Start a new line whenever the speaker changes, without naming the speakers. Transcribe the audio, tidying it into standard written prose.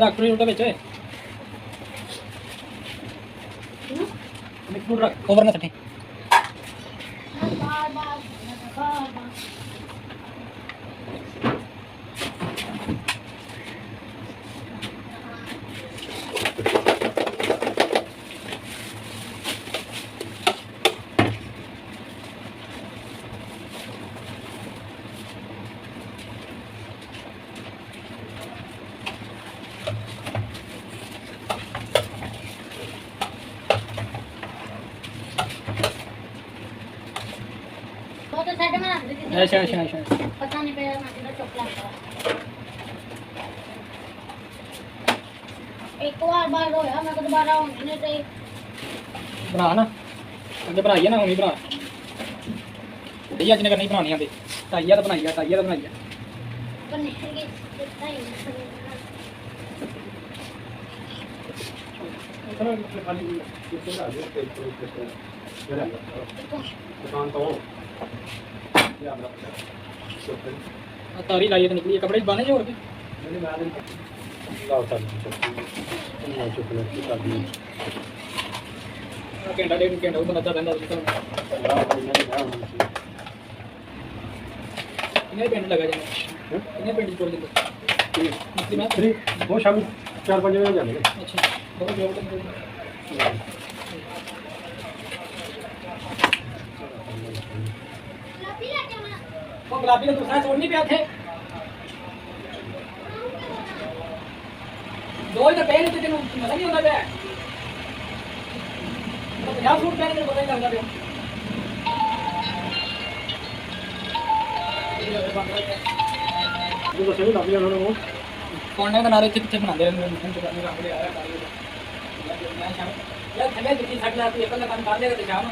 रख लो ਵਿੱਚ mix food रख ओवर ना सटे अच्छा अच्छा अच्छा
पता नहीं पड़ा ना किधर चोकला एक बार होया मैं तो दोबारा होने नहीं चाहिए
बना ना अगे बनाइए ना हुनी बना भैया जिन्हें नहीं बनानी आते ताइया तो बनाइए
दुकान तो
तारी लाइए तो निकली कपड़े बाने जो और भी घंटा डेढ़ घंटा बंदा रहता इन्हें पेंट लगा जाए इन्हें पेंट छोड़ देंगे
वो शाम 4-5 बजे जाने
अच्छा बहुत जॉब वो गुलाबी का दूसरा छोड़ नहीं पे थे दो ही तो पहले थे तेन मजा नहीं होता पे तो 50 सूट पहने पता नहीं लगता पे
जो सही लग गया उन्होंने वो
कॉन्टेक्ट बना रहे थे कितने बना दे रहे हैं तो करने का यार थले जितनी सट जाती है कल काम कर लेगा तो जाओ